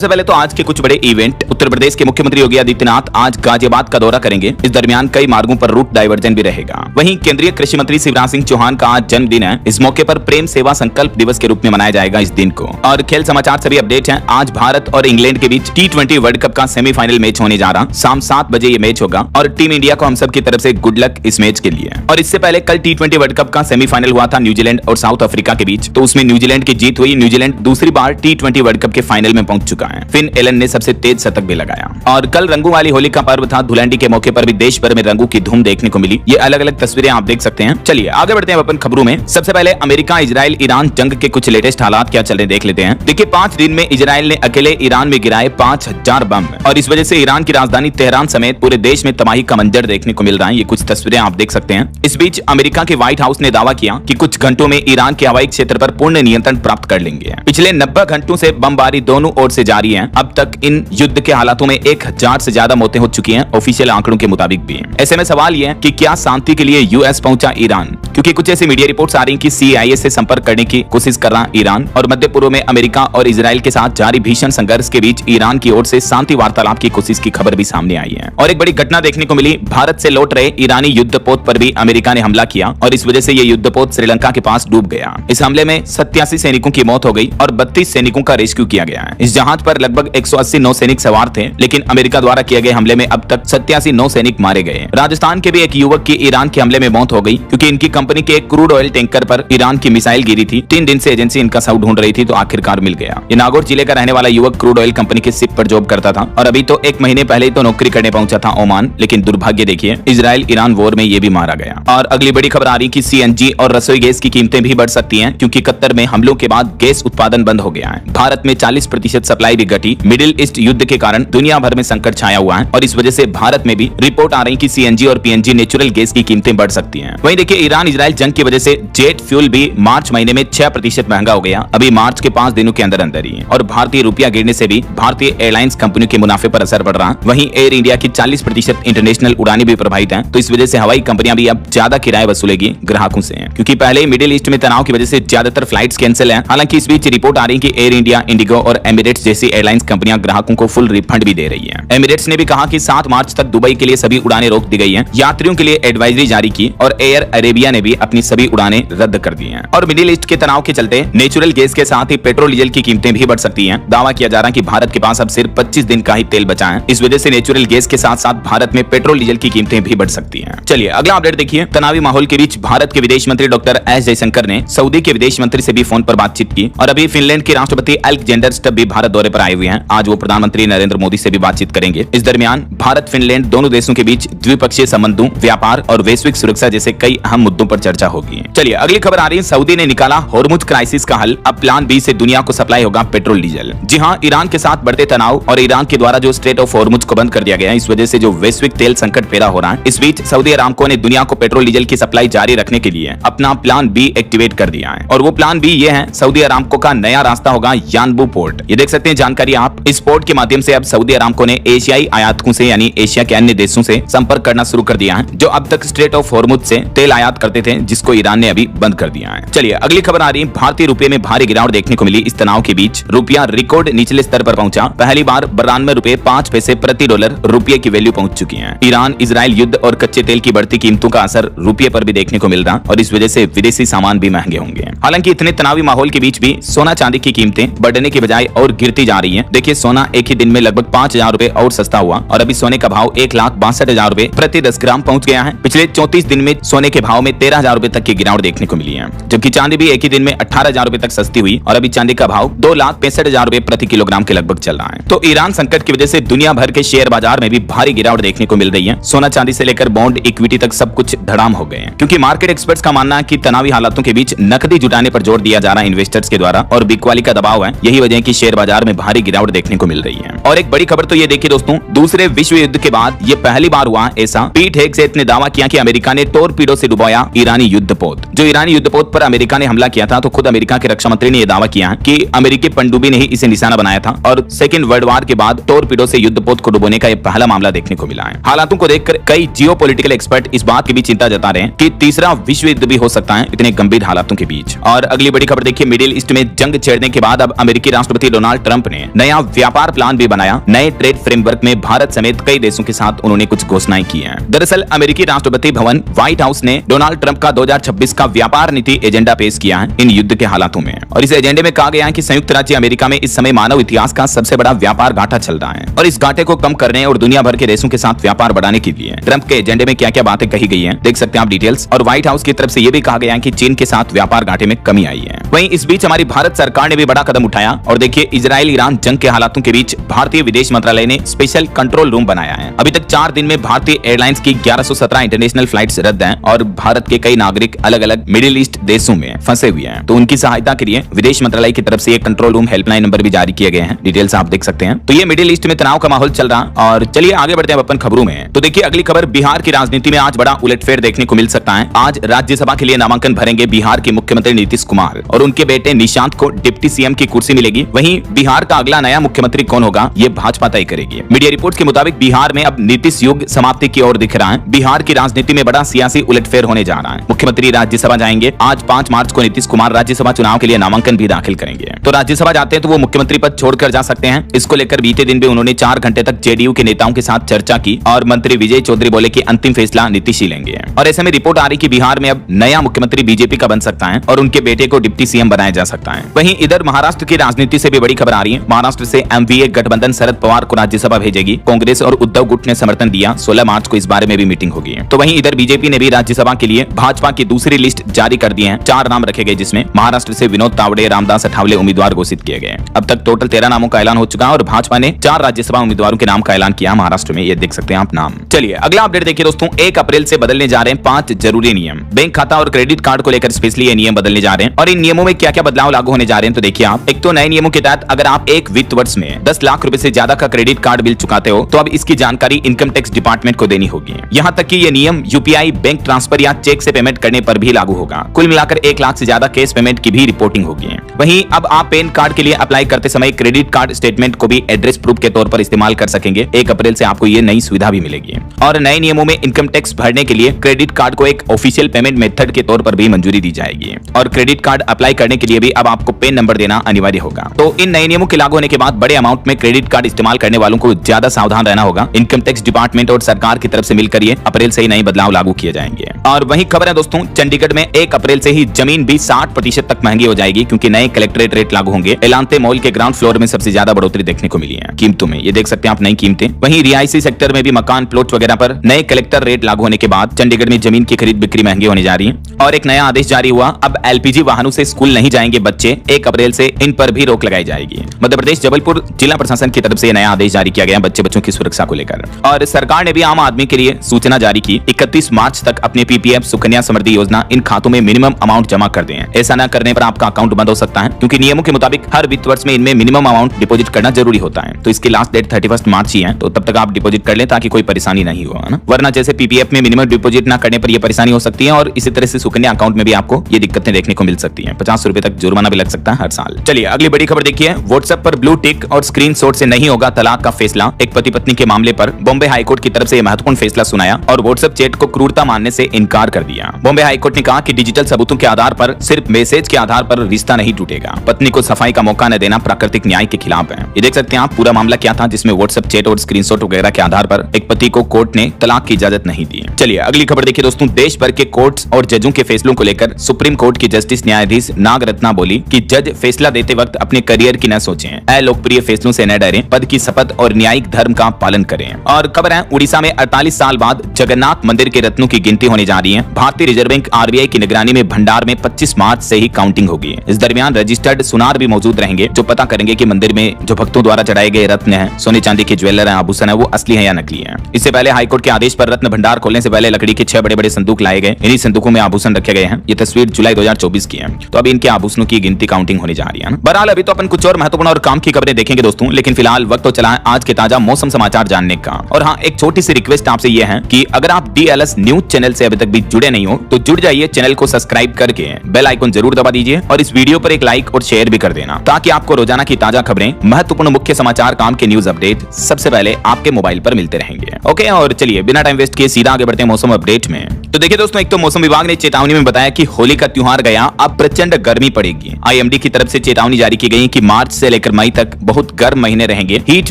सबसे पहले तो आज के कुछ बड़े इवेंट। उत्तर प्रदेश के मुख्यमंत्री योगी आदित्यनाथ आज गाजियाबाद का दौरा करेंगे। इस दरमियान कई मार्गों पर रूट डाइवर्जन भी रहेगा। वहीं केंद्रीय कृषि मंत्री शिवराज सिंह चौहान का आज जन्मदिन है। इस मौके पर प्रेम सेवा संकल्प दिवस के रूप में मनाया जाएगा इस दिन को। और खेल समाचार सभी अपडेट हैं। आज भारत और इंग्लैंड के बीच T20 वर्ल्ड कप का सेमीफाइनल मैच होने जा रहा। शाम 7 बजे ये मैच होगा और टीम इंडिया को हम सब की तरफ से गुड लक इस मैच के लिए। और इससे पहले कल T20 वर्ल्ड कप का सेमीफाइनल हुआ था न्यूजीलैंड और साउथ अफ्रीका के बीच, तो उसमें न्यूजीलैंड की जीत हुई। न्यूजीलैंड दूसरी बार T20 वर्ल्ड कप के फाइनल में पहुंच चुका है। फिन एलन ने सबसे तेज शतक भी लगाया। और कल रंगों वाली होली का पर्व था। धुलंडी के मौके पर भी देश भर में रंगों की धूम देखने को मिली। ये अलग अलग तस्वीरें आप देख सकते हैं। चलिए आगे बढ़ते हैं अपन खबरों में। सबसे पहले अमेरिका इजराइल ईरान जंग के कुछ लेटेस्ट हालात क्या चल रहे देख लेते हैं। देखिए 5 दिन में इजराइल ने अकेले ईरान में गिराए 5000 बम और इस वजह से ईरान की राजधानी तेहरान समेत पूरे देश में तबाही का मंजर देखने को मिल रहा है। ये कुछ तस्वीरें आप देख सकते हैं। इस बीच अमेरिका के व्हाइट हाउस ने दावा किया कि कुछ घंटों में ईरान के हवाई क्षेत्र पर पूर्ण नियंत्रण प्राप्त कर लेंगे। पिछले 90 घंटों से बमबारी दोनों ओर से जारी है। अब तक इन युद्ध के हालातों में 1000 से ज्यादा मौतें हो चुकी हैं ऑफिशियल आंकड़ों के मुताबिक भी। ऐसे में सवाल यह है कि क्या शांति के लिए यूएस पहुंचा ईरान, क्योंकि कुछ ऐसी मीडिया रिपोर्ट्स आ रही हैं कि CIA से संपर्क करने की कोशिश कर रहा ईरान। और मध्य पूर्व में अमेरिका और इजराइल के साथ जारी भीषण संघर्ष के बीच ईरान की ओर से शांति वार्तालाप की कोशिश की खबर भी सामने आई है। और एक बड़ी घटना देखने को मिली। भारत से लौट रहे ईरानी युद्धपोत पर भी अमेरिका ने हमला किया और इस वजह से ये युद्धपोत श्रीलंका के पास डूब गया। इस हमले में 87 सैनिकों की मौत हो गई और 32 सैनिकों का रेस्क्यू किया गया है। इस जहाज पर लगभग 180 नौसैनिक सवार थे, लेकिन अमेरिका द्वारा किए गए हमले में अब तक 87 नौसैनिक मारे गए। राजस्थान के भी एक युवक की ईरान के हमले में मौत हो गई, क्योंकि इनकी कंपनी के एक क्रूड ऑयल टैंकर पर ईरान की मिसाइल गिरी थी। 3 दिन से एजेंसी इनका शव ढूंढ रही थी, तो आखिरकार मिल गया। ये नागौर जिले का रहने वाला युवक क्रूड ऑयल कंपनी के शिप पर जॉब करता था और अभी तो 1 महीने पहले ही तो नौकरी करने पहुंचा था ओमान, लेकिन दुर्भाग्य देखिए इजराइल ईरान वॉर में ये भी मारा गया। और अगली बड़ी खबर आ रही कि CNG और रसोई गैस की कीमतें भी बढ़ सकती हैं, क्योंकि कतर में हमलों के बाद गैस उत्पादन बंद हो गया है। भारत में 40% सप्लाई भी घटी। मिडिल ईस्ट युद्ध के कारण दुनिया भर में संकट छाया हुआ है और इस वजह से भारत में भी रिपोर्ट आ रही कि CNG और PNG नेचुरल गैस की कीमतें बढ़ सकती हैं। वहीं देखिए ईरान इजराइल जंग की वजह से जेट फ्यूल भी मार्च महीने में 6% महंगा हो गया, अभी मार्च के 5 दिनों के अंदर अंदर ही। और भारतीय रुपया गिरने से भी भारतीय एयरलाइंस कंपनियों के मुनाफे पर असर पड़ रहा। वहीं एयर इंडिया की 40% इंटरनेशनल उड़ानें भी प्रभावित हैं, तो इस वजह से हवाई कंपनियां भी अब ज्यादा किराया वसूलेगी ग्राहकों से, क्योंकि पहले ही मिडिल ईस्ट में तनाव की वजह से ज्यादातर फ्लाइट्स कैंसिल हैं। हालांकि इस बीच रिपोर्ट आ रही है कि एयर इंडिया, इंडिगो और एमिरेट्स जैसी एयरलाइंस कंपनियां ग्राहकों को फुल रिफंड भी दे रही है। एमिरेट्स ने भी कहा कि 7 मार्च तक दुबई के लिए सभी उड़ानें रोक दी गई हैं। यात्रियों के लिए एडवाइजरी जारी की और एयर अरेबिया ने भी अपनी सभी उड़ानें रद्द कर दी हैं। और मिडिल ईस्ट के तनाव के चलते नेचुरल गैस के साथ ही पेट्रोल डीजल की कीमतें भी बढ़ सकती हैं। दावा किया जा रहा है कि भारत के पास अब सिर्फ 25 दिन का ही तेल बचा है। इस वजह से नेचुरल गैस के साथ साथ भारत में पेट्रोल डीजल की कीमतें भी बढ़ सकती हैं। चलिए अगला अपडेट देखिए। तनावी माहौल के बीच भारत के विदेश मंत्री डॉक्टर एस जयशंकर ने सऊदी के विदेश मंत्री से भी फोन पर बातचीत की और अभी फिनलैंड के राष्ट्रपति अलेक्जेंडर स्टब भी भारत दौरे पर आए हुए हैं। आज वो प्रधानमंत्री नरेंद्र मोदी से भी बातचीत करेंगे। इस दरमियान भारत फिनलैंड दोनों देशों के बीच द्विपक्षीय संबंधों, व्यापार और वैश्विक सुरक्षा जैसे कई अहम मुद्दों पर चर्चा होगी। चलिए अगली खबर आ रही है। सऊदी ने निकाला होर्मुज क्राइसिस का हल। अब प्लान बी से दुनिया को सप्लाई होगा पेट्रोल डीजल। जी हां, ईरान के साथ बढ़ते तनाव और ईरान के द्वारा जो स्ट्रेट ऑफ होर्मुज को बंद कर दिया गया है, इस वजह से जो वैश्विक तेल संकट पैदा हो रहा है। इस बीच सऊदी अरामको ने दुनिया को पेट्रोल डीजल की सप्लाई जारी रखने के लिए अपना प्लान बी एक्टिवेट कर दिया है। और वो प्लान बी ये है, सऊदी अरामको का नया रास्ता होगा यानबू पोर्ट। ये देख सकते हैं जानकारी आप। इस पोर्ट के माध्यम से अब सऊदी अरामको ने एशियाई आयातकों से यानी एशिया के अन्य देशों से संपर्क करना शुरू कर दिया है, जो अब तक स्ट्रेट ऑफ होर्मुज से तेल आयात करते थे, जिसको ईरान ने अभी बंद कर दिया है। चलिए अगली खबर आ रही है। भारतीय रुपये में भारी गिरावट देखने को मिली। इस तनाव के बीच रुपया रिकॉर्ड निचले स्तर पर पहुंचा। पहली बार 92 रुपए 5 पैसे प्रति डॉलर रुपये की वैल्यू पहुंच चुकी है। ईरान इजराइल युद्ध और कच्चे तेल की बढ़ती कीमतों का असर रुपये पर भी देखने को मिल रहा और इस वजह से विदेशी सामान भी महंगे होंगे। हालांकि इतने तनावी माहौल के बीच भी सोना चांदी की कीमतें बढ़ने के बजाय और गिरती जा रही है। देखिए सोना एक ही दिन में लगभग 5000 रुपए और सस्ता हुआ और अभी सोने का भाव 1,62,000 रुपए प्रति 10 ग्राम पहुंच गया है। पिछले 34 दिन में सोने के भाव में 13,000 रुपए तक की गिरावट देखने को मिली है, जबकि चांदी भी एक ही दिन में 18,000 रुपए तक सस्ती हुई और अभी चांदी का भाव 2,65,000 रुपए प्रति किलोग्राम के लगभग चल रहा है। तो ईरान संकट की वजह से दुनिया भर के शेयर बाजार में भी भारी गिरावट देखने को मिल रही है। सोना चांदी से लेकर बॉन्ड इक्विटी तक सब कुछ धड़ाम हो गए हैं, क्योंकि मार्केट एक्सपर्ट्स का मानना है कि तनावी हालातों के बीच नकदी जुटाने पर जोर दिया जा रहा है इन्वेस्टर्स के द्वारा और बिकवाली का दबाव है। यही वजह है कि शेयर बाजार में भारी गिरावट देखने को मिल रही है। और एक बड़ी खबर तो ये देखिए दोस्तों, दूसरे विश्व युद्ध के बाद ये पहली बार हुआ ऐसा। पीट हेगसेथ ने दावा किया कि अमेरिका ने टॉरपीडो से डुबाया ईरानी युद्धपोत। जो ईरानी युद्धपोत पर अमेरिका ने हमला किया था, तो खुद अमेरिका के रक्षा मंत्री ने यह दावा किया कि अमेरिकी पनडुब्बी ने ही इसे निशाना बनाया था और सेकेंड वर्ल्ड वॉर के बाद टॉरपीडो से युद्धपोत को डुबोने का यह पहला मामला देखने को मिला है। हालातों को देखकर कई जियोपॉलिटिकल एक्सपर्ट इस बात की भी चिंता जता रहे हैं कि तीसरा विश्व युद्ध भी हो सकता है इतने गंभीर हालातों के बीच। और अगली बड़ी खबर देखिए, मिडिल ईस्ट में जंग छेड़ने के बाद अब अमेरिकी राष्ट्रपति डोनाल्ड ट्रंप ने नया व्यापार प्लान भी बनाया। नए ट्रेड फ्रेमवर्क में भारत समेत कई देशों के साथ उन्होंने कुछ घोषणाएं की हैं। दरअसल अमेरिकी राष्ट्रपति भवन व्हाइट हाउस ने डोनाल्ड ट्रंप का 2026 का व्यापार नीति एजेंडा पेश किया है इन युद्ध के हालातों में। और इस एजेंडे में कहा गया है कि संयुक्त राज्य अमेरिका में इस समय मानव इतिहास का सबसे बड़ा व्यापार घाटा चल रहा है और इस घाटे को कम करने और दुनिया भर के देशों के साथ व्यापार बढ़ाने के लिए ट्रंप के एजेंडे में क्या क्या बातें कही गई हैं, देख सकते हैं आप डिटेल्स। और व्हाइट हाउस की तरफ से यह भी कहा गया है कि चीन के साथ व्यापार घाटे में कमी आई है। वहीं इस बीच हमारी भारत सरकार ने भी बड़ा कदम उठाया और देखिए इजराइल ईरान जंग के हालातों के बीच भारतीय विदेश मंत्रालय ने स्पेशल कंट्रोल रूम बनाया है। अभी तक 4 दिन में भारतीय एयरलाइंस की 1117 इंटरनेशनल फ्लाइट्स रद्द हैं और भारत के कई नागरिक अलग अलग मिडिल ईस्ट देशों में फंसे हुए हैं। तो उनकी सहायता के लिए विदेश मंत्रालय की तरफ से एक कंट्रोल रूम हेल्पलाइन नंबर भी जारी किए गए हैं, डिटेल्स आप देख सकते हैं। तो ये मिडिल ईस्ट में तनाव का माहौल चल रहा। और चलिए आगे बढ़ते हैं अपन खबरों में। तो देखिए अगली खबर, बिहार की राजनीति में आज बड़ा उलटफेर देखने को मिल सकता है। आज राज्यसभा के लिए नामांकन भरेंगे बिहार के मुख्यमंत्री नीतीश कुमार और उनके बेटे निशांत को डिप्टी सीएम की कुर्सी मिलेगी। वहीं बिहार का अगला नया मुख्यमंत्री कौन होगा ये भाजपा तय करेगी। मीडिया रिपोर्ट के मुताबिक बिहार में अब नीतीश युग समाप्ति की ओर दिख रहा है। बिहार की राजनीति में बड़ा सियासी उलटफेर होने जा रहा है। मुख्यमंत्री राज्यसभा जाएंगे। आज 5 मार्च को नीतीश कुमार राज्यसभा चुनाव के लिए नामांकन भी दाखिल करेंगे। तो राज्यसभा जाते हैं तो वो मुख्यमंत्री पद छोड़कर जा सकते हैं। इसको लेकर बीते दिन भी उन्होंने 4 घंटे तक जेडीयू के नेताओं के साथ चर्चा की और मंत्री विजय चौधरी बोले कि अंतिम फैसला नीतीश ही लेंगे। और ऐसे में रिपोर्ट आ रही कि बिहार में अब नया मुख्यमंत्री बीजेपी का बन सकता है और उनके बेटे को डिप्टी सीएम बनाया जा सकता है। वहीं इधर महाराष्ट्र की राजनीति से भी बड़ी खबर आ रही है। महाराष्ट्र से एमवीए गठबंधन शरद पवार को राज्यसभा भेजेगी। कांग्रेस और उद्धव गुट ने समर्थन दिया। 16 मार्च को इस बारे में भी मीटिंग होगी। तो वहीं इधर बीजेपी ने भी राज्यसभा के लिए भाजपा की दूसरी लिस्ट जारी कर दी है। 4 नाम रखे गए जिसमें महाराष्ट्र से विनोद तावड़े, रामदास अठावले उम्मीदवार घोषित किए गए। अब तक टोटल 13 नामों का ऐलान हो चुका है और भाजपा ने 4 राज्यसभा उम्मीदवारों के नाम का ऐलान किया महाराष्ट्र में। ये देख सकते हैं आप नाम। चलिए अगला अपडेट देखिए दोस्तों, 1 अप्रैल से बदलने जा रहे हैं 5 जरूरी नियम। बैंक खाता और क्रेडिट कार्ड को लेकर स्पेशली ये नियम बदलने जा रहे हैं और इन नियमों में क्या क्या बदलाव लागू होने जा रहे हैं तो देखिए आप। एक तो नए नियमों के तहत अगर आप एक वित्त वर्ष में 10 लाख रुपए से ज्यादा का क्रेडिट कार्ड बिल चुकाते हो तो अब इसकी जानकारी इनकम टैक्स डिपार्टमेंट को देनी होगी। यहाँ तक कि ये नियम यूपीआई, बैंक ट्रांसफर या चेक से पेमेंट करने पर भी लागू होगा। कुल मिलाकर 1 लाख से ज्यादा कैश पेमेंट की भी रिपोर्टिंग होगी। वहीं अब आप पैन कार्ड के लिए अप्लाई करते समय क्रेडिट कार्ड स्टेटमेंट को भी एड्रेस प्रूफ के तौर पर इस्तेमाल कर सकेंगे। 1 अप्रैल से आपको ये नई सुविधा भी मिलेगी। और नए नियमों में इनकम टैक्स भरने के लिए क्रेडिट कार्ड को एक ऑफिशियल पेमेंट मेथड के तौर पर भी मंजूरी दी जाएगी और क्रेडिट कार्ड अप्लाई करने के लिए भी अब आपको पैन नंबर देना अनिवार्य होगा। तो इन नए नियमों के लागू होने के बाद बड़े अमाउंट में क्रेडिट कार्ड इस्तेमाल करने वालों को ज्यादा सावधान रहना होगा। इनकम टैक्स डिपार्टमेंट और सरकार की तरफ से मिलकर ये अप्रैल से ही नए बदलाव लागू किए जाएंगे। और वही खबर है दोस्तों, चंडीगढ़ में 1 अप्रैल से ही जमीन भी 60% तक महंगी हो जाएगी क्योंकि नए कलेक्ट्रेट रेट लागू होंगे। एलांते मॉल के ग्राउंड फ्लोर में सबसे ज्यादा बढ़ोतरी देखने को मिली है कीमतों में। ये देख सकते हैं आप नई कीमतें। वहीं रिहायशी सेक्टर में भी मकान, प्लॉट वगैरह पर नए कलेक्टर रेट लागू होने के बाद चंडीगढ़ में जमीन की खरीद बिक्री महंगी होने जा रही है। और एक नया आदेश जारी हुआ, अब एलपीजी वाहनों से स्कूल नहीं जाएंगे बच्चे। 1 अप्रैल से इन पर भी रोक लगाई जाएगी। मध्य प्रदेश जबलपुर जिला प्रशासन की तरफ से नया आदेश जारी किया गया बच्चों की सुरक्षा को लेकर। और सरकार ने भी आम आदमी के लिए सूचना जारी की, 31 मार्च तक अपने पीपीएफ, सुकन्या समृद्धि योजना इन खातों में मिनिमम अमाउंट जमा कर दें। ऐसा न करने पर आपका अकाउंट बंद हो सकता है क्योंकि नियमों के मुताबिक हर वित्त वर्ष में इनमें मिनिमम अमाउंट डिपॉजिट करना जरूरी होता है। तो इसकी लास्ट डेट 31 मार्च ही है, तो तब तक आप डिपॉजिट कर लें ताकि कोई परेशानी नहीं हो, है ना। वरना जैसे पीपीएफ में मिनिमम डिपॉजिट न करने पर यह परेशानी हो सकती है और इसी तरह से सुकन्या अकाउंट में भी आपको ये दिक्कतें देखने को मिल सकती है। 50 रुपए तक जुर्माना भी लग सकता है हर साल। चलिए अगली बड़ी खबर देखिए, व्हाट्सएप पर ब्लू टिक और स्क्रीनशॉट से नहीं होगा तलाक का फैसला। एक पति पत्नी के मामले पर बॉम्बे हाईकोर्ट की तरफ से महत्वपूर्ण फैसला सुनाया और व्हाट्सएप चैट को क्रूरता मानने से इनकार कर दिया। बॉम्बे हाईकोर्ट ने कहा कि डिजिटल सबूतों के आधार पर, सिर्फ मैसेज के आधार पर रिश्ता नहीं टूटेगा। पत्नी को सफाई का मौका न देना प्राकृतिक न्याय के खिलाफ है। ये देख सकते हैं आप पूरा मामला क्या था जिसमें व्हाट्सएप चैट और स्क्रीनशॉट वगैरह के आधार पर एक पति को कोर्ट ने तलाक की इजाजत नहीं दी। चलिए अगली खबर देखिए दोस्तों, देश भर के कोर्ट्स और जजों के फैसलों को लेकर सुप्रीम कोर्ट की जस्टिस न्यायाधीश नागरत्ना बोली कि जज फैसला देते वक्त अपने करियर की न सोचें, अलोकप्रिय फैसलों से न डरें, पद की शपथ और न्यायिक धर्म का पालन करें। और खबर है, उड़ीसा में 48 साल बाद जगन्नाथ मंदिर के रत्नों की गिनती होने जा रही है। भारतीय रिजर्व बैंक आरबीआई की निगरानी में भंडार में 25 मार्च से ही काउंटिंग होगी। इस दरमियान रजिस्टर्ड सुनार भी मौजूद रहेंगे जो पता करेंगे कि मंदिर में जो भक्तों द्वारा चढ़ाए गए रत्न हैं, सोने चांदी के ज्वेलर हैं, आभूषण है, वो असली है या नकली है। इससे पहले हाईकोर्ट के आदेश पर रत्न भंडार खोलने से पहले लकड़ी के 6 बड़े-बड़े संदूक लाए गए। इन्हीं संदूकों में आभूषण रखे गए हैं। ये तस्वीर जुलाई 2024 की है। तो अब इनके आभूषणों की गिनती काउंटिंग होने जा रही है। बहरहाल अभी तो अपन कुछ और महत्वपूर्ण और काम की खबरें देखेंगे दोस्तों, लेकिन फिलहाल वक्त तो चला है आज के ताजा मौसम समाचार जानने का। और हाँ, एक छोटी सी रिक्वेस्ट आपसे ये है कि अगर आप डीएलएस न्यूज चैनल से अभी तक भी जुड़े नहीं हो तो जुड़ जाइए, चैनल को सब्सक्राइब करके बेल आइकन जरूर दबा दीजिए और इस वीडियो पर एक लाइक और शेयर भी कर देना ताकि आपको रोजाना की ताजा खबरें, महत्वपूर्ण मुख्य समाचार, काम के न्यूज अपडेट सबसे पहले आपके मोबाइल पर मिलते रहेंगे। ओके, और चलिए बिना टाइम वेस्ट किए सीधा आगे बढ़ते हैं मौसम अपडेट में। तो देखिए दोस्तों, एक तो मौसम विभाग ने चेतावनी में बताया कि होली का त्योहार गया, अब प्रचंड गर्मी पड़ेगी। आईएमडी की तरफ से चेतावनी जारी की गई कि मार्च से लेकर मई तक बहुत गर्म महीने रहेंगे। हीट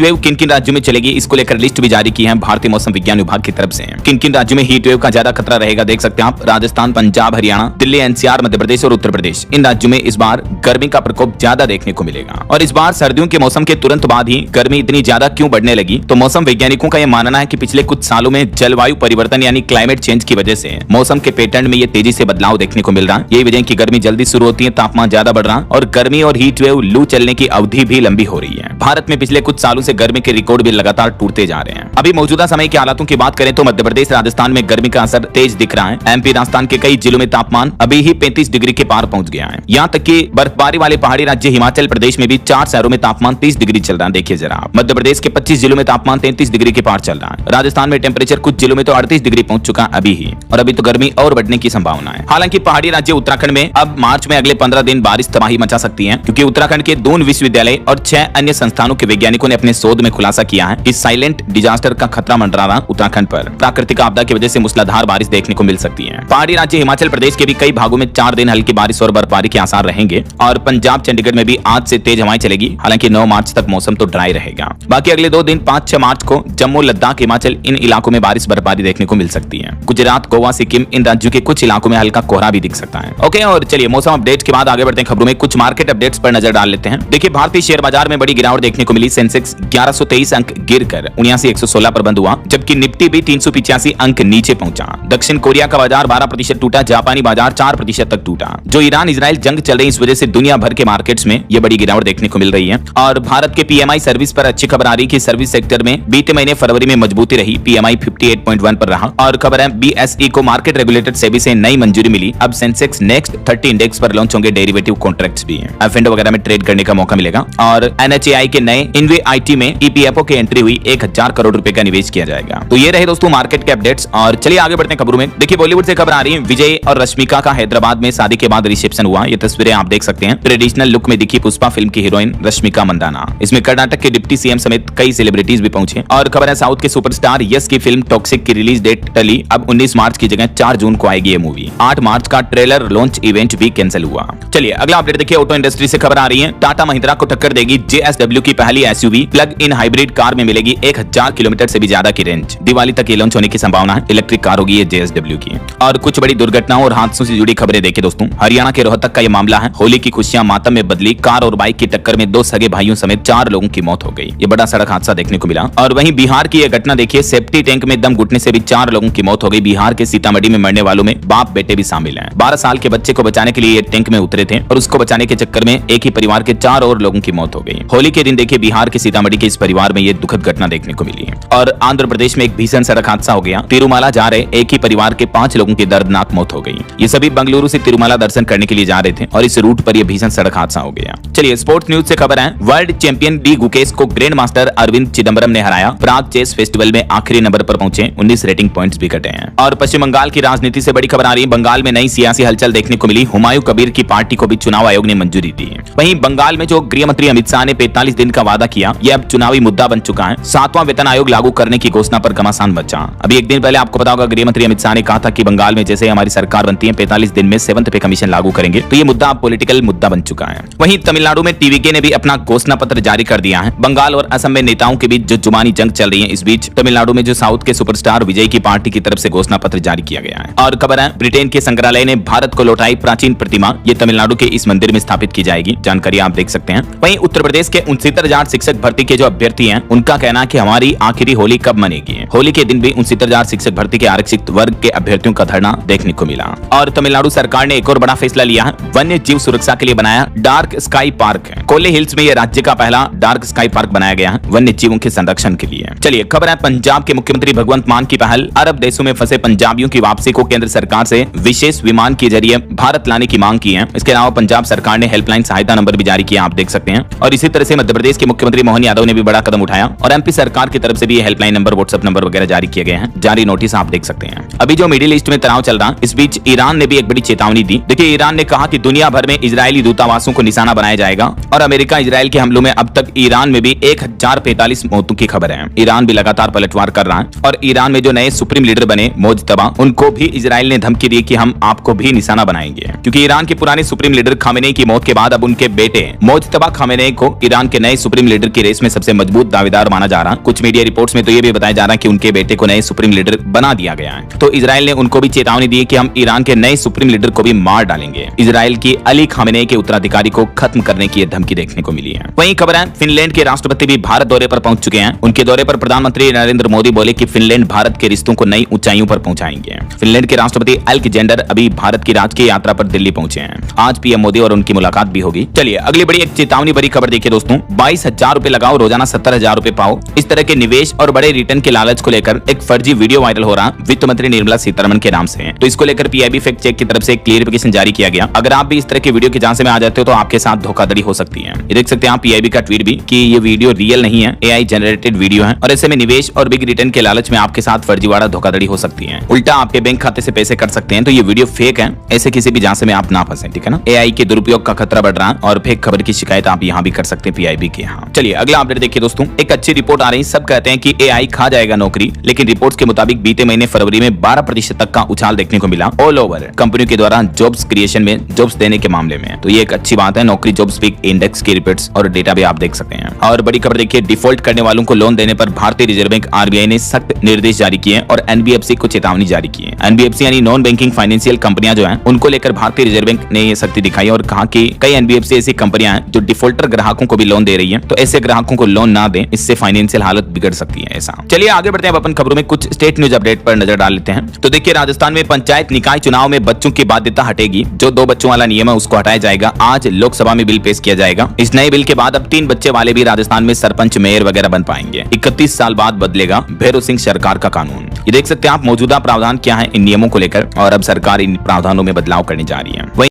वेव किन किन राज्यों में चलेगी, इसको लेकर लिस्ट भी जारी की है भारतीय मौसम विज्ञान विभाग की तरफ से। किन किन राज्यों में हीट वेव का ज्यादा खतरा रहेगा देख सकते हैं आप। राजस्थान, पंजाब, हरियाणा, दिल्ली, एनसीआर, मध्य प्रदेश और उत्तर प्रदेश, इन राज्यों में इस बार गर्मी का प्रकोप ज्यादा देखने को मिलेगा। और इस बार सर्दियों के मौसम के तुरंत बाद ही गर्मी इतनी ज्यादा क्यों बढ़ने लगी, तो मौसम वैज्ञानिकों का यह मानना है कि पिछले कुछ सालों में जलवायु परिवर्तन यानी क्लाइमेट चेंज की वजह से मौसम के पैटर्न में ये तेजी से बदलाव देखने को मिल रहा है। यही वजह की गर्मी जल्दी शुरू होती है, तापमान ज्यादा बढ़ रहा और गर्मी और हीट वेव लू चलने की अवधि भी लंबी हो रही है। भारत में पिछले कुछ सालों से गर्मी के रिकॉर्ड भी लगातार टूटते जा रहे हैं। अभी मौजूदा समय के हालातों की बात करें तो मध्य प्रदेश, राजस्थान में गर्मी का असर तेज दिख रहा है। एमपी, राजस्थान के कई जिलों में तापमान अभी ही 35 डिग्री के पार पहुंच गया है। यहाँ तक कि बर्फबारी वाले पहाड़ी राज्य हिमाचल प्रदेश में भी 4 शहरों में तापमान 30 डिग्री चल रहा है। देखिए जरा, मध्य प्रदेश के 25 जिलों में तापमान 33 डिग्री के पार चल रहा है। राजस्थान में टेम्परेचर कुछ जिलों में तो 38 डिग्री पहुंच चुका है अभी ही, और अभी तो गर्मी और बढ़ने की संभावना है। हालांकि पहाड़ी राज्य उत्तराखंड में अब मार्च में अगले 15 दिन बारिश तबाही मचा सकती है, क्योंकि उत्तराखंड के दून विश्वविद्यालय और 6 अन्य संस्थानों के वैज्ञानिकों ने अपने शोध में खुलासा किया है कि साइलेंट डिजास्टर का खतरा मंडरा रहा उत्तराखंड पर। प्राकृतिक आपदा की वजह से मूसलाधार बारिश देखने को मिल सकती है। पहाड़ी राज्य हिमाचल प्रदेश के भी कई भागों में 4 दिन हल्की बारिश और बर्फबारी के आसार रहेंगे, और पंजाब, चंडीगढ़ में भी आज से तेज हवाएं चलेगी। हालांकि 9 मार्च तक मौसम तो ड्राई रहेगा। बाकी अगले 2 दिन 5-6 मार्च को जम्मू, लद्दाख, हिमाचल, इन इलाकों में बारिश बर्फबारी देखने को मिल सकती है। गुजरात, गोवा, सिक्किम, इन राज्यों के कुछ इलाकों में हल्का कोहरा भी दिख सकता है। ओके, और चलिए मौसम अपडेट के बाद आगे बढ़ते हैं खबरों में। कुछ मार्केट अपडेट्स पर नजर डाल लेते हैं। देखिए, भारतीय शेयर बाजार में बड़ी गिरावट देखने को मिली। सेंसेक्स 1123 अंक गिरकर 79,116 पर बंद हुआ, जबकि निफ्टी भी 385 अंक नीचे पहुंचा। दक्षिण कोरिया का बाजार 12% टूटा, जापानी बाजार 4% तक टूटा। जो ईरान इजराइल जंग चल रही है, इस वजह से दुनिया भर के मार्केट्स में ये बड़ी गिरावट देखने को मिल रही है। और भारत के पीएमआई सर्विस पर अच्छी खबर आ रही कि सर्विस सेक्टर में बीते महीने फरवरी में मजबूती रही। पीएमआई 58.1 पर रहा। और खबर है बीएसई को मार्केट रेगुलेटर सेबी से नई मंजूरी मिली। अब सेंसेक्स नेक्स्ट 30 इंडेक्स पर लॉन्च होंगे डेरिवेटिव कॉन्ट्रैक्ट्स भी हैं। एफएनडो वगैरह में ट्रेड करने का मौका मिलेगा। और एनएचएआई के नए इनवे आईटी में ईपीएफओ की एंट्री हुई। 1000 करोड़ रुपए का निवेश किया जाएगा। तो ये रहे दोस्तों मार्केट के अपडेट्स। और चलिए आगे बढ़ते हैं खबरों में। देखिए, बॉलीवुड से खबर आ रही है। विजय और रश्मिका का हैदराबाद में शादी के बाद रिसेप्शन हुआ। ये तस्वीरें आप देख सकते हैं। ट्रेडिशनल लुक में दिखी पुष्पा फिल्म की हीरोइन रश्मिका मंदाना। इसमें कर्नाटक के डिप्टी सीएम समेत कई सेलिब्रिटीज भी पहुंचे। और खबर है साउथ के सुपरस्टार यश की फिल्म टॉक्सिक की रिलीज डेट टली। अब 19 मार्च की जगह 4 जून को आएगी ये मूवी। 8 मार्च का ट्रेलर लॉन्च इवेंट भी कैंसिल हुआ। चलिए अगला अपडेट देखिए। ऑटो इंडस्ट्री से खबर आ रही है। टाटा महिंद्रा को टक्कर देगी JSW की पहली SUV plug in hybrid car में मिलेगी 1000 किलोमीटर से भी ज्यादा की रेंज। दिवाली तक ये लॉन्च होने की संभावना है। इलेक्ट्रिक कार होगी ये JSW की। और कुछ बड़ी दुर्घटनाओं और हादसों से जुड़ी खबरें देखिए दोस्तों। हरियाणा के रोहतक का ये मामला है। होली की खुशियां मातम में बदली। कार और बाइक की टक्कर में 2 सगे भाइयों समेत 4 लोगों की मौत हो गई। ये बड़ा सड़क हादसा देखने को मिला। और वहीं बिहार की यह घटना देखिए। सेफ्टी टैंक में दम घुटने से भी 4 लोगों की मौत हो गई। बिहार के सीतामढ़ी में मरने वालों में बाप बेटे भी शामिल हैं। 12 साल के बच्चे को बचाने के लिए ये टैंक में उतरे थे, और उसको बचाने के चक्कर में एक ही परिवार के 4 और लोगों की मौत हो गई। होली के दिन देखिए बिहार के सीतामढ़ी के इस परिवार में ये दुखद घटना देखने को मिली है। और आंध्र प्रदेश में एक भीषण सड़क हादसा हो गया। तिरुमाला जा रहे एक ही परिवार के 5 लोगों की दर्दनाक मौत हो गई। ये सभी बेंगलुरु से तिरुमाला दर्शन करने के लिए जा रहे थे, और इस रूट पर यह भीषण सड़क हादसा हो गया। चलिए स्पोर्ट्स न्यूज से खबर है। वर्ल्ड चैंपियन डी गुकेश को ग्रैंड मास्टर अरविंद चिदम्बरम ने हराया। प्राग चेस फेस्टिवल में आखिरी नंबर पर पहुंचे। 19 रेटिंग पॉइंट्स भी कटे हैं। और पश्चिम बंगाल की राजनीति से बड़ी खबर आ रही है। बंगाल में नई सियासी हलचल देखने को मिली। हुमायूं कबीर की पार्टी को भी चुनाव आयोग ने मंजूरी दी। वहीं बंगाल में जो गृह मंत्री अमित शाह ने 45 दिन का वादा किया, यह अब चुनावी मुद्दा बन चुका है। 7वां वेतन आयोग लागू करने की घोषणा पर घमासान मचा। अभी एक दिन पहले आपको पता होगा गृह मंत्री अमित शाह ने कहा था कि बंगाल में जैसे हमारी सरकार बनती है 45 दिन में 7th पे कमीशन लागू करेंगे। तो ये मुद्दा अब पॉलिटिकल मुद्दा बन चुका है। वहीं तमिलनाडु में टीवीके ने भी अपना घोषणा पत्र जारी कर दिया है। बंगाल और असम में नेताओं के बीच जो जुबानी जंग चल रही है, इस बीच तमिलनाडु में जो साउथ के सुपरस्टार विजय की पार्टी की तरफ से घोषणा पत्र जारी किया गया है। और खबर है ब्रिटेन के संग्रहालय ने भारत को लौटाई प्राचीन प्रतिमा। ये तमिलनाडु के इस मंदिर में स्थापित की जाएगी। जानकारी आप देख सकते हैं। वहीं उत्तर प्रदेश के 69,000 शिक्षक भर्ती के जो अभ्यर्थी हैं, उनका कहना है कि हमारी आखिरी होली कब मनेगी। होली के दिन भी 69,000 शिक्षक भर्ती के आरक्षित वर्ग के अभ्यर्थियों का धरना देखने को मिला। और तमिलनाडु सरकार ने एक और बड़ा फैसला लिया है। वन्य जीव सुरक्षा के लिए बनाया डार्क स्काई पार्क है। कोले हिल्स में यह राज्य का पहला डार्क स्काई पार्क बनाया गया है वन्य जीवों के संरक्षण के लिए। चलिए खबर है पंजाब के मुख्यमंत्री भगवंत मान की पहल। अरब देशों में फंसे पंजाबियों की वापसी को केंद्र सरकार से विशेष विमान के जरिए भारत लाने की मांग की है। इसके अलावा पंजाब सरकार ने हेल्पलाइन सहायता नंबर भी जारी किया, आप देख सकते हैं। और इसी तरह से मध्य प्रदेश के मुख्यमंत्री मोहन यादव ने भी बड़ा कदम उठाया और एमपी सरकार की तरफ से भी हेल्पलाइन नंबर, व्हाट्सएप नंबर वगैरह जारी किए गए हैं। जारी नोटिस आप देख सकते हैं। अभी जो मिडिल ईस्ट में तनाव चल रहा, इस बीच ईरान ने भी एक बड़ी चेतावनी दी। देखिए, ईरान ने कहा कि दुनिया भर में इजरायली दूतावासों को निशाना बनाया जाएगा और अमेरिका इजरायल के हमलों में अब तक ईरान में भी 1045 मौतों की खबर है। ईरान भी लगातार पलटवार कर रहा है और ईरान में जो नए सुप्रीम लीडर बने मोजतबा, उनको भी इजरायल ने धमकी दी कि हम आपको भी निशाना बनाएंगे, क्योंकि ईरान के पुराने सुप्रीम लीडर खामेनेई की मौत के बाद अब उनके बेटे मोजतबा खामेनेई को ईरान के नए सुप्रीम लीडर की रेस में सबसे मजबूत दावेदार माना जा रहा। कुछ मीडिया रिपोर्ट्स में तो ये भी बताया जा रहा है कि उनके बेटे को नए सुप्रीम लीडर बना दिया गया है। तो इजरायल ने उनको भी चेतावनी दी कि हम ईरान के नए सुप्रीम लीडर को भी मार डालेंगे। इजरायल की अली खामेनेई के उत्तराधिकारी को खत्म करने की धमकी देखने को मिली है। वहीं खबर है, फिनलैंड के राष्ट्रपति भी भारत दौरे पर पहुंच चुके हैं। उनके दौरे पर प्रधानमंत्री नरेंद्र मोदी बोले कि फिनलैंड भारत के रिश्तों को नई ऊंचाइयों पर पहुंचाएंगे। फिनलैंड के राष्ट्रपति अलेक्जेंडर अभी भारत की राजकीय यात्रा पर दिल्ली पहुंचे हैं। आज पीएम मोदी और उनकी मुलाकात भी होगी। चलिए अगली बड़ी एक चेतावनी भरी खबर देखिए दोस्तों। 22,000 रुपए लगाओ, रोजाना 70,000 रुपए पाओ। इस तरह के निवेश और बड़े रिटर्न के लालच को लेकर एक फर्जी वीडियो वायरल हो रहा वित्त मंत्री निर्मला सीतारमण के नाम से। तो इसको लेकर पीआईबी फैक्ट चेक की तरफ से क्लियरिफिकेशन जारी किया गया। अगर आप भी इस तरह के वीडियो के झांसे में आ जाते हो तो आपके साथ धोखाधड़ी हो सकती है। ये देख सकते हैं आप पीआईबी का ट्वीट भी कि ये वीडियो रियल नहीं है, एआई जनरेटेड वीडियो है और ऐसे में निवेश और बिग रिटर्न के लालच में आपके साथ फर्जीवाड़ा धोखाधड़ी हो सकती है। उल्टा आपके बैंक खाते से पैसे कट सकते हैं। तो ये वीडियो फेक है, ऐसे किसी भी झांसे में आप ना फंसे, ठीक है ना। एआई के दुरुपयोग का खतरा बढ़ रहा है और फेक खबर की शिकायत आप यहाँ भी कर सकते हैं पीआईबी के यहाँ। चलिए अगला अपडेट देखिए दोस्तों। एक अच्छी रिपोर्ट आ रही, सब कहते हैं कि एआई खा जाएगा नौकरी, लेकिन रिपोर्ट्स के मुताबिक बीते महीने फरवरी में 12% तक का उछाल देखने को मिला ऑल ओवर कंपनियों के द्वारा जॉब्स क्रिएशन में, जॉब्स देने के मामले में। तो ये एक अच्छी बात है। नौकरी जॉब्स बिग इंडेक्स की रिपोर्ट्स और डेटा भी आप देख सकते हैं। और बड़ी खबर देखिए, डिफॉल्ट करने वालों को लोन देने पर भारतीय रिजर्व बैंक आरबीआई ने सख्त निर्देश जारी किए और एनबीएफसी को चेतावनी जारी की है। एनबीएफसी यानी नॉन बैंकिंग फाइनेंशियल कंपनियां जो हैं, उनको लेकर भारतीय रिजर्व बैंक ने ये सख्ती दिखाई और कहा कि कई एनबीएफसी ऐसी कंपनियां हैं जो डिफॉल्टर ग्राहकों को भी लोन दे रही है, तो ऐसे ग्राहकों को लोन ना दें, इससे फाइनेंशियल हालत बिगड़ सकती है। ऐसा चलिए आगे बढ़ते हैं। अपन खबरों में कुछ स्टेट न्यूज अपडेट पर नजर डाल लेते हैं। तो देखिए, राजस्थान में पंचायत निकाय चुनाव में बच्चों की बाध्यता हटेगी। जो 2 बच्चों वाला नियम है उसको हटाया जाएगा। आज लोकसभा में बिल पेश किया जाएगा। इस नए बिल के बाद अब 3 बच्चे वाले भी राजस्थान में सरपंच, मेयर वगैरह बन पाएंगे। 31 साल बाद बदलेगा भैरव सिंह सरकार का कानून। ये देख सकते हैं आप मौजूदा प्रावधान क्या है इन नियमों को लेकर और अब सरकार इन प्रावधानों में बदलाव करने जा रही है।